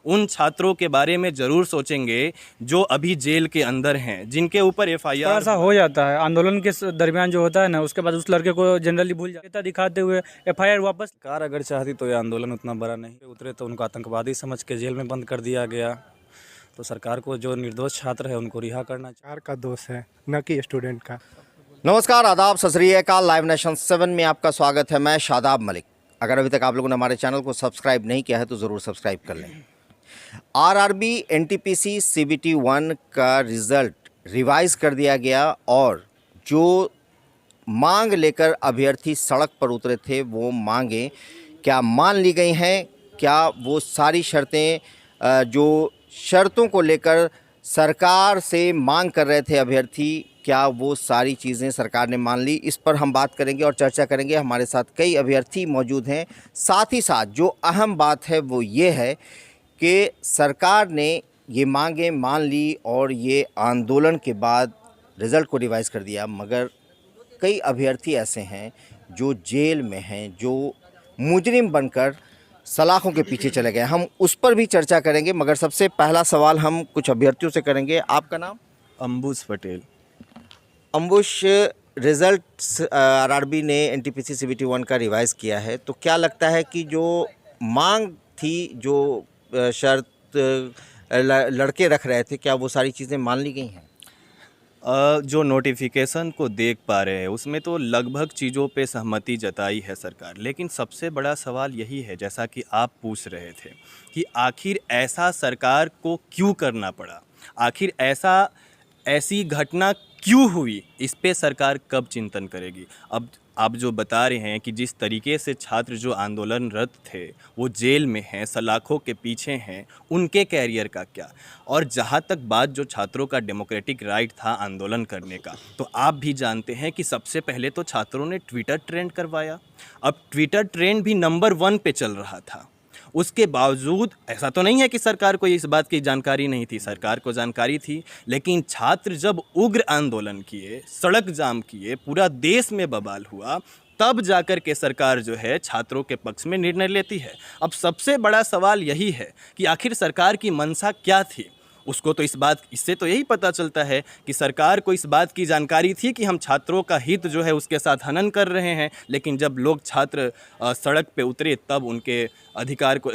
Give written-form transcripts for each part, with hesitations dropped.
उन छात्रों के बारे में ज़रूर सोचेंगे जो अभी जेल के अंदर हैं, जिनके ऊपर थोड़ा एफआईआर सा हो जाता है आंदोलन के दरमियान जो होता है ना, उसके बाद उस लड़के को जनरली भूल जाता दिखाते हुए एफआईआर वापस। सरकार अगर चाहती तो ये आंदोलन उतना बड़ा नहीं उतरे, तो उनको आतंकवादी समझ के जेल में बंद कर दिया गया। तो सरकार को जो निर्दोष छात्र है उनको रिहा करना चाहिए। सरकार का दोष है, न कि स्टूडेंट का। नमस्कार, आदाब, सत श्री अकाल। लाइव नेशन 7 में आपका स्वागत है। मैं शादाब मलिक। अगर अभी तक आप लोगों ने हमारे चैनल को सब्सक्राइब नहीं किया है तो ज़रूर सब्सक्राइब कर लें। आरआरबी एनटीपीसी सीबीटी 1 का रिज़ल्ट रिवाइज़ कर दिया गया और जो मांग लेकर अभ्यर्थी सड़क पर उतरे थे वो मांगें क्या मान ली गई हैं? क्या वो सारी शर्तें जो शर्तों को लेकर सरकार से मांग कर रहे थे अभ्यर्थी, क्या वो सारी चीज़ें सरकार ने मान ली? इस पर हम बात करेंगे और चर्चा करेंगे। हमारे साथ कई अभ्यर्थी मौजूद हैं। साथ ही साथ जो अहम बात है वो ये है कि सरकार ने ये मांगें मान ली और ये आंदोलन के बाद रिज़ल्ट को रिवाइज़ कर दिया, मगर कई अभ्यर्थी ऐसे हैं जो जेल में हैं, जो मुजरिम बनकर सलाखों के पीछे चले गए। हम उस पर भी चर्चा करेंगे, मगर सबसे पहला सवाल हम कुछ अभ्यर्थियों से करेंगे। आपका नाम? अंबुज पटेल। अंबुश, रिज़ल्ट आरआरबी ने एनटीपीसी सीबीटी 1 का रिवाइज़ किया है, तो क्या लगता है कि जो मांग थी, जो शर्त लड़के रख रहे थे, क्या वो सारी चीज़ें मान ली गई हैं? जो नोटिफिकेशन को देख पा रहे हैं उसमें तो लगभग चीज़ों पे सहमति जताई है सरकार, लेकिन सबसे बड़ा सवाल यही है, जैसा कि आप पूछ रहे थे, कि आखिर ऐसा सरकार को क्यों करना पड़ा, आखिर ऐसी घटना क्यों हुई, इस पे सरकार कब चिंतन करेगी। अब आप जो बता रहे हैं कि जिस तरीके से छात्र जो आंदोलनरत थे वो जेल में हैं, सलाखों के पीछे हैं, उनके कैरियर का क्या। और जहाँ तक बात जो छात्रों का डेमोक्रेटिक राइट था आंदोलन करने का, तो आप भी जानते हैं कि सबसे पहले तो छात्रों ने ट्विटर ट्रेंड करवाया। अब ट्विटर ट्रेंड भी नंबर 1 पे चल रहा था। उसके बावजूद ऐसा तो नहीं है कि सरकार को इस बात की जानकारी नहीं थी, सरकार को जानकारी थी, लेकिन छात्र जब उग्र आंदोलन किए, सड़क जाम किए, पूरा देश में बवाल हुआ, तब जाकर के सरकार जो है छात्रों के पक्ष में निर्णय लेती है। अब सबसे बड़ा सवाल यही है कि आखिर सरकार की मंशा क्या थी। उसको तो इससे तो यही पता चलता है कि सरकार को इस बात की जानकारी थी कि हम छात्रों का हित जो है उसके साथ हनन कर रहे हैं, लेकिन जब लोग छात्र सड़क पे उतरे तब उनके अधिकार को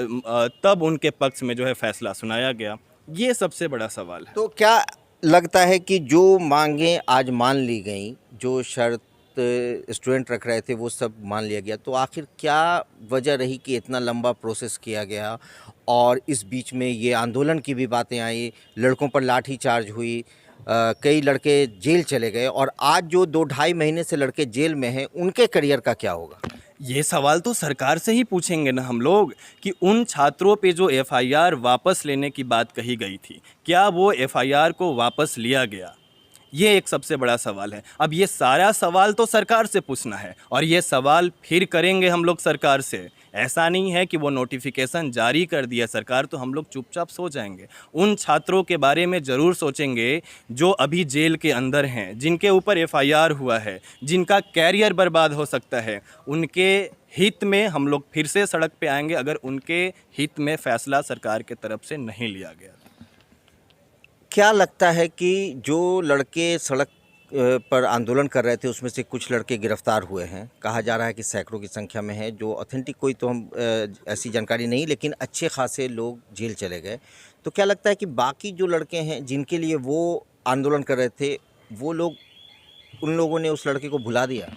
तब उनके पक्ष में जो है फैसला सुनाया गया। ये सबसे बड़ा सवाल है। तो क्या लगता है कि जो मांगें आज मान ली गई, जो शर्त स्टूडेंट रख रहे थे वो सब मान लिया गया, तो आखिर क्या वजह रही कि इतना लंबा प्रोसेस किया गया और इस बीच में ये आंदोलन की भी बातें आई, लड़कों पर लाठी चार्ज हुई, कई लड़के जेल चले गए और आज जो 2-2.5 महीने से लड़के जेल में हैं उनके करियर का क्या होगा? ये सवाल तो सरकार से ही पूछेंगे ना हम लोग कि उन छात्रों पे जो एफआईआर वापस लेने की बात कही गई थी, क्या वो एफआईआर को वापस लिया गया। ये एक सबसे बड़ा सवाल है। अब ये सारा सवाल तो सरकार से पूछना है और ये सवाल फिर करेंगे हम लोग सरकार से। ऐसा नहीं है कि वो नोटिफिकेशन जारी कर दिया सरकार तो हम लोग चुपचाप सो जाएंगे। उन छात्रों के बारे में ज़रूर सोचेंगे जो अभी जेल के अंदर हैं, जिनके ऊपर एफआईआर हुआ है, जिनका कैरियर बर्बाद हो सकता है। उनके हित में हम लोग फिर से सड़क पे आएंगे अगर उनके हित में फैसला सरकार के तरफ से नहीं लिया गया। क्या लगता है कि जो लड़के सड़क पर आंदोलन कर रहे थे उसमें से कुछ लड़के गिरफ्तार हुए हैं, कहा जा रहा है कि सैकड़ों की संख्या में है, जो ऑथेंटिक कोई तो हम ऐसी जानकारी नहीं, लेकिन अच्छे खासे लोग जेल चले गए, तो क्या लगता है कि बाकी जो लड़के हैं जिनके लिए वो आंदोलन कर रहे थे वो लोग, उन लोगों ने उस लड़के को भुला दिया?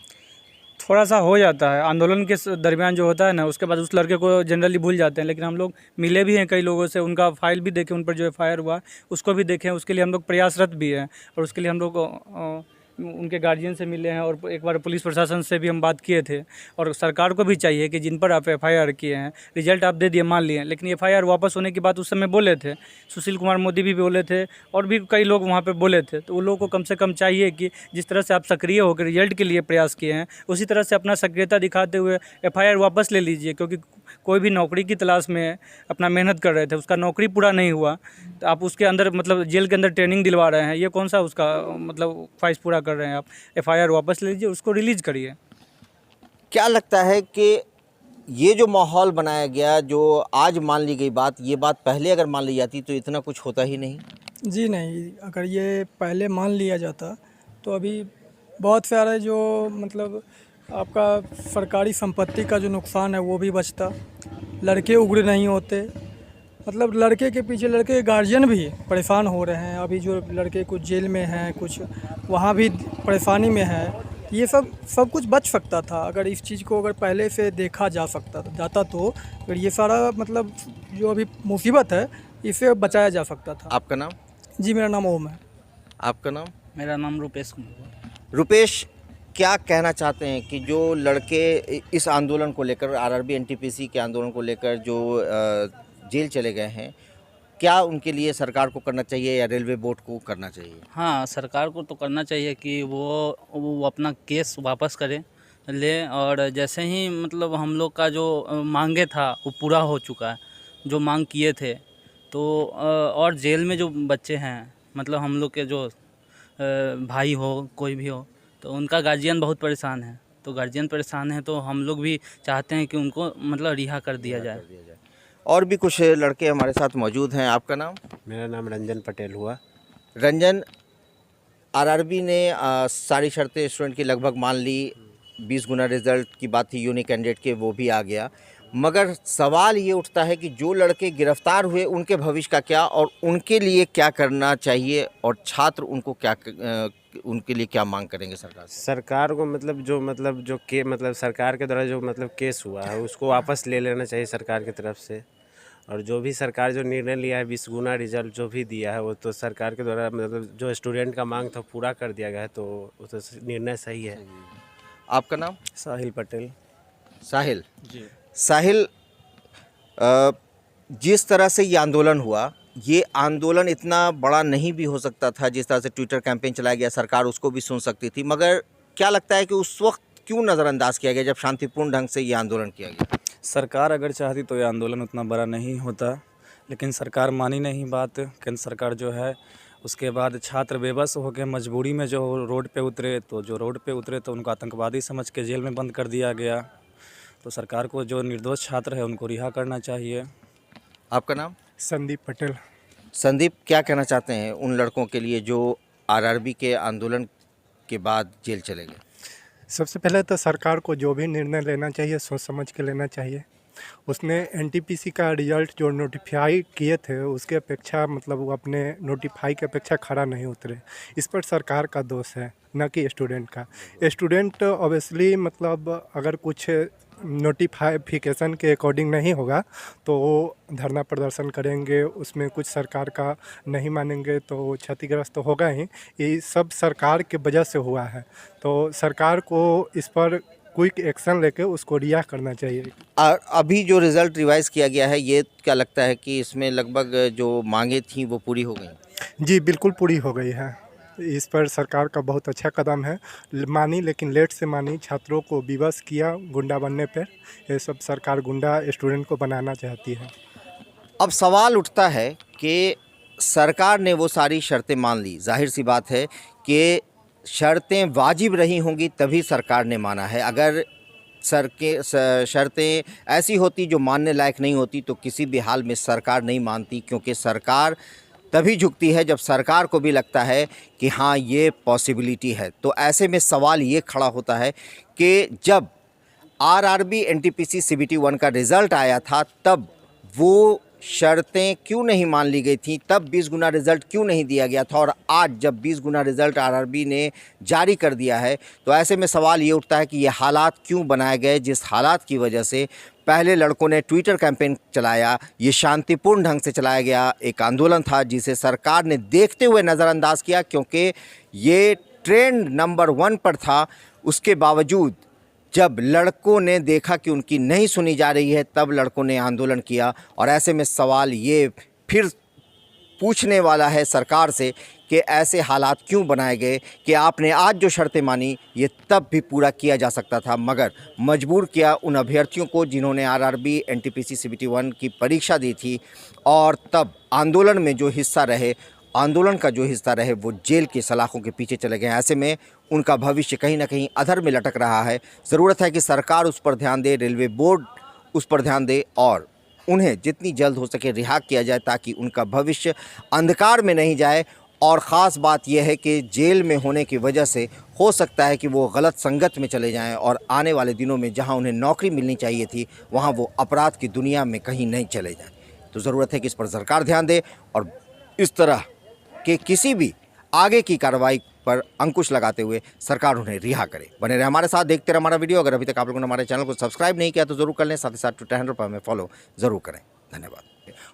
थोड़ा सा हो जाता है आंदोलन के दरमियान जो होता है ना, उसके बाद उस लड़के को जनरली भूल जाते हैं। लेकिन हम लोग मिले भी हैं कई लोगों से, उनका फाइल भी देखे, उन पर जो एफआईआर हुआ उसको भी देखें, उसके लिए हम लोग प्रयासरत भी हैं और उसके लिए हम लोग उनके गार्जियन से मिले हैं और एक बार पुलिस प्रशासन से भी हम बात किए थे। और सरकार को भी चाहिए कि जिन पर आप एफआईआर किए हैं, रिजल्ट आप दे दिए, मान लिए, लेकिन एफआईआर वापस होने की बात उस समय बोले थे, सुशील कुमार मोदी भी बोले थे और भी कई लोग वहाँ पे बोले थे। तो उन लोगों को कम से कम चाहिए कि जिस तरह से आप सक्रिय होकर रिजल्ट के लिए प्रयास किए हैं, उसी तरह से अपना सक्रियता दिखाते हुए एफआईआर वापस ले लीजिए, क्योंकि कोई भी नौकरी की तलाश में अपना मेहनत कर रहे थे, उसका नौकरी पूरा नहीं हुआ तो आप उसके अंदर मतलब जेल के अंदर ट्रेनिंग दिलवा रहे हैं, ये कौन सा उसका मतलब ख्वाहिश पूरा कर रहे हैं आप। एफआईआर वापस ले लीजिए, उसको रिलीज़ करिए। क्या लगता है कि ये जो माहौल बनाया गया, जो आज मान ली गई बात, ये बात पहले अगर मान ली जाती तो इतना कुछ होता ही नहीं। जी नहीं, अगर ये पहले मान लिया जाता तो अभी बहुत सारे जो मतलब आपका सरकारी संपत्ति का जो नुकसान है वो भी बचता, लड़के उग्र नहीं होते। मतलब लड़के के पीछे लड़के के गार्जियन भी परेशान हो रहे हैं, अभी जो लड़के कुछ जेल में हैं, कुछ वहाँ भी परेशानी में है। ये सब कुछ बच सकता था अगर इस चीज़ को अगर पहले से देखा जा सकता जाता तो अगर ये सारा मतलब जो अभी मुसीबत है इसे बचाया जा सकता था। आपका नाम? जी मेरा नाम ओम है। आपका नाम? मेरा नाम रुपेश कुमार। रुपेश, क्या कहना चाहते हैं कि जो लड़के इस आंदोलन को लेकर, आरआरबी एनटीपीसी के आंदोलन को लेकर जो जेल चले गए हैं, क्या उनके लिए सरकार को करना चाहिए या रेलवे बोर्ड को करना चाहिए? हाँ, सरकार को तो करना चाहिए कि वो अपना केस वापस करे ले, और जैसे ही मतलब हम लोग का जो मांगे था वो पूरा हो चुका है, जो मांग किए थे तो और जेल में जो बच्चे हैं, मतलब हम लोग के जो भाई हो कोई भी हो, तो उनका गार्जियन बहुत परेशान है। तो गार्जियन परेशान है तो हम लोग भी चाहते हैं कि उनको मतलब रिहा कर दिया जाए। और भी कुछ लड़के हमारे साथ मौजूद हैं। आपका नाम? मेरा नाम रंजन पटेल हुआ। रंजन, आरआरबी ने सारी शर्तें स्टूडेंट की लगभग मान ली, 20 गुना रिजल्ट की बात थी यूनिक कैंडिडेट के, वो भी आ गया, मगर सवाल ये उठता है कि जो लड़के गिरफ्तार हुए उनके भविष्य का क्या, और उनके लिए क्या करना चाहिए, और छात्र उनको क्या उनके लिए क्या मांग करेंगे सरकार से? सरकार को मतलब सरकार के द्वारा जो मतलब केस हुआ है उसको वापस ले लेना चाहिए सरकार की तरफ से। और जो भी सरकार जो निर्णय लिया है 20 गुना रिजल्ट जो भी दिया है वो तो सरकार के द्वारा मतलब जो स्टूडेंट का मांग था पूरा कर दिया गया है, तो वो तो निर्णय सही है। आपका नाम? साहिल पटेल। साहिल जी। साहिल, जिस तरह से ये आंदोलन हुआ, ये आंदोलन इतना बड़ा नहीं भी हो सकता था। जिस तरह से ट्विटर कैंपेन चलाया गया, सरकार उसको भी सुन सकती थी, मगर क्या लगता है कि उस वक्त क्यों नज़रअंदाज किया गया जब शांतिपूर्ण ढंग से ये आंदोलन किया गया? सरकार अगर चाहती तो ये आंदोलन उतना बड़ा नहीं होता, लेकिन सरकार मानी नहीं बात। केंद्र सरकार जो है उसके बाद छात्र बेबस हो गए, मजबूरी में जो रोड पे उतरे, तो उनको आतंकवादी समझ के जेल में बंद कर दिया गया। तो सरकार को जो निर्दोष छात्र है उनको रिहा करना चाहिए। आपका नाम? संदीप पटेल। संदीप, क्या कहना चाहते हैं उन लड़कों के लिए जो आरआरबी के आंदोलन के बाद जेल चले गए? सबसे पहले तो सरकार को जो भी निर्णय लेना चाहिए सोच समझ के लेना चाहिए। उसने एनटीपीसी का रिजल्ट जो नोटिफाई किए थे उसके अपेक्षा मतलब वो अपने नोटिफाई के अपेक्षा खड़ा नहीं उतरे। इस पर सरकार का दोष है, न कि स्टूडेंट का। स्टूडेंट ऑब्वियसली मतलब अगर कुछ नोटिफिकेशन के अकॉर्डिंग नहीं होगा तो वो धरना प्रदर्शन करेंगे, उसमें कुछ सरकार का नहीं मानेंगे तो वो क्षतिग्रस्त तो होगा ही। ये सब सरकार के वजह से हुआ है, तो सरकार को इस पर क्विक एक्शन लेके उसको रिहा करना चाहिए। अभी जो रिज़ल्ट रिवाइज़ किया गया है, ये क्या लगता है कि इसमें लगभग जो मांगे थी वो पूरी हो गई? जी बिल्कुल पूरी हो गई है। इस पर सरकार का बहुत अच्छा कदम है, मानी लेकिन लेट से मानी। छात्रों को विवश किया गुंडा बनने पर। ये सब सरकार गुंडा स्टूडेंट को बनाना चाहती है। अब सवाल उठता है कि सरकार ने वो सारी शर्तें मान ली, जाहिर सी बात है कि शर्तें वाजिब रही होंगी तभी सरकार ने माना है। अगर शर्तें ऐसी होती जो मानने लायक नहीं होती तो किसी भी हाल में सरकार नहीं मानती, क्योंकि सरकार तभी झुकती है जब सरकार को भी लगता है कि हाँ ये पॉसिबिलिटी है। तो ऐसे में सवाल ये खड़ा होता है कि जब आरआरबी एनटीपीसी सीबीटी 1 का रिज़ल्ट आया था तब वो शर्तें क्यों नहीं मान ली गई थी, तब 20 गुना रिज़ल्ट क्यों नहीं दिया गया था, और आज जब 20 गुना रिज़ल्ट आरआरबी ने जारी कर दिया है तो ऐसे में सवाल ये उठता है कि ये हालात क्यों बनाए गए जिस हालात की वजह से पहले लड़कों ने ट्विटर कैंपेन चलाया। ये शांतिपूर्ण ढंग से चलाया गया एक आंदोलन था जिसे सरकार ने देखते हुए नज़रअंदाज किया, क्योंकि ये ट्रेंड नंबर 1 पर था। उसके बावजूद जब लड़कों ने देखा कि उनकी नहीं सुनी जा रही है तब लड़कों ने आंदोलन किया। और ऐसे में सवाल ये फिर पूछने वाला है सरकार से कि ऐसे हालात क्यों बनाए गए कि आपने आज जो शर्तें मानी ये तब भी पूरा किया जा सकता था, मगर मजबूर किया उन अभ्यर्थियों को जिन्होंने आरआरबी एनटीपीसी सीबीटी 1 की परीक्षा दी थी और तब आंदोलन में जो हिस्सा रहे, आंदोलन का जो हिस्सा रहे वो जेल की सलाखों के पीछे चले गए। ऐसे में उनका भविष्य कहीं ना कहीं अधर में लटक रहा है। ज़रूरत है कि सरकार उस पर ध्यान दे, रेलवे बोर्ड उस पर ध्यान दे और उन्हें जितनी जल्द हो सके रिहा किया जाए ताकि उनका भविष्य अंधकार में नहीं जाए। और ख़ास बात यह है कि जेल में होने की वजह से हो सकता है कि वो गलत संगत में चले जाएं और आने वाले दिनों में जहां उन्हें नौकरी मिलनी चाहिए थी वहां वो अपराध की दुनिया में कहीं नहीं चले जाएं। तो ज़रूरत है कि इस पर सरकार ध्यान दे और इस तरह के किसी भी आगे की कार्रवाई पर अंकुश लगाते हुए सरकार उन्हें रिहा करे। बने रहे हमारे साथ, देखते रहे हमारा वीडियो। अगर अभी तक आप लोगों ने हमारे चैनल को सब्सक्राइब नहीं किया तो ज़रूर कर लें, साथ ही साथ ट्विटर हैंडल पर हमें फॉलो ज़रूर करें। धन्यवाद।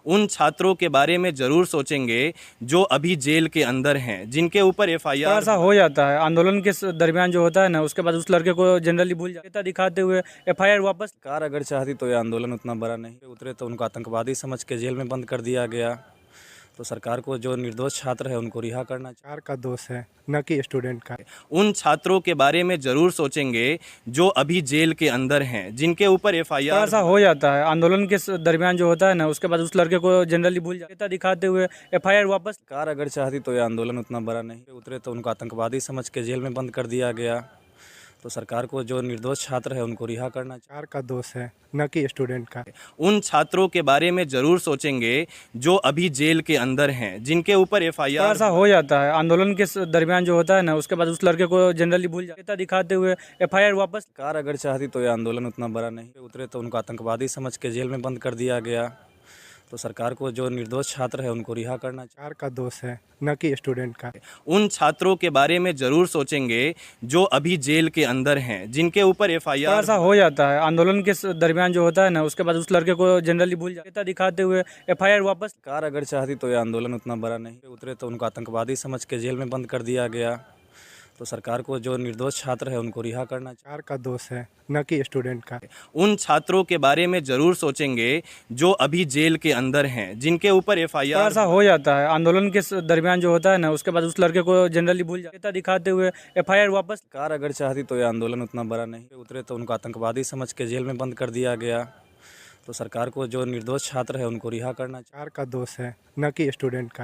उन छात्रों के बारे में ज़रूर सोचेंगे जो अभी जेल के अंदर हैं, जिनके ऊपर थोड़ा एफआईआर सा हो जाता है आंदोलन के दरमियान जो होता है ना, उसके बाद उस लड़के को जनरली भूल जाता दिखाते हुए एफआईआर वापस। सरकार अगर चाहती तो ये आंदोलन उतना बड़ा नहीं उतरे, तो उनको आतंकवादी समझ के जेल में बंद कर दिया गया। तो सरकार को जो निर्दोष छात्र है उनको रिहा करना चाहिए। सरकार का दोष है, न कि स्टूडेंट का। उन छात्रों के बारे में ज़रूर सोचेंगे जो अभी जेल के अंदर हैं, जिनके ऊपर थोड़ा एफआईआर सा हो जाता है आंदोलन के दरमियान जो होता है ना, उसके बाद उस लड़के को जनरली भूल जाता दिखाते हुए एफआईआर वापस। सरकार अगर चाहती तो ये आंदोलन उतना बड़ा नहीं उतरे, तो उनको आतंकवादी समझ के जेल में बंद कर दिया गया। तो सरकार को जो निर्दोष छात्र है उनको रिहा करना चाहिए। सरकार का दोष है, न कि स्टूडेंट का। उन छात्रों के बारे में ज़रूर सोचेंगे जो अभी जेल के अंदर हैं, जिनके ऊपर थोड़ा एफआईआर सा हो जाता है आंदोलन के दरमियान जो होता है ना, उसके बाद उस लड़के को जनरली भूल जाता दिखाते हुए एफआईआर वापस। सरकार अगर चाहती तो ये आंदोलन उतना बड़ा नहीं उतरे, तो उनको आतंकवादी समझ के जेल में बंद कर दिया गया। तो सरकार को जो निर्दोष छात्र है उनको रिहा करना चाहिए। सरकार का दोष है, न कि स्टूडेंट का। उन छात्रों के बारे में ज़रूर सोचेंगे जो अभी जेल के अंदर हैं, जिनके ऊपर थोड़ा एफआईआर सा हो जाता है आंदोलन के दरमियान जो होता है ना, उसके बाद उस लड़के को जनरली भूल जाता दिखाते हुए एफआईआर वापस। सरकार अगर चाहती तो ये आंदोलन उतना बड़ा नहीं उतरे, तो उनको आतंकवादी समझ के जेल में बंद कर दिया गया। तो सरकार को जो निर्दोष छात्र है उनको रिहा करना चाहिए। सरकार का दोष है, न कि स्टूडेंट का। उन छात्रों के बारे में ज़रूर सोचेंगे जो अभी जेल के अंदर हैं, जिनके ऊपर थोड़ा एफआईआर सा हो जाता है आंदोलन के दरमियान जो होता है ना, उसके बाद उस लड़के को जनरली भूल जाता दिखाते हुए एफआईआर वापस। सरकार अगर चाहती तो ये आंदोलन उतना बड़ा नहीं उतरे, तो उनको आतंकवादी समझ के जेल में बंद कर दिया गया। तो सरकार को जो निर्दोष छात्र है उनको रिहा करना चाहिए। सरकार का दोष है, न कि स्टूडेंट का।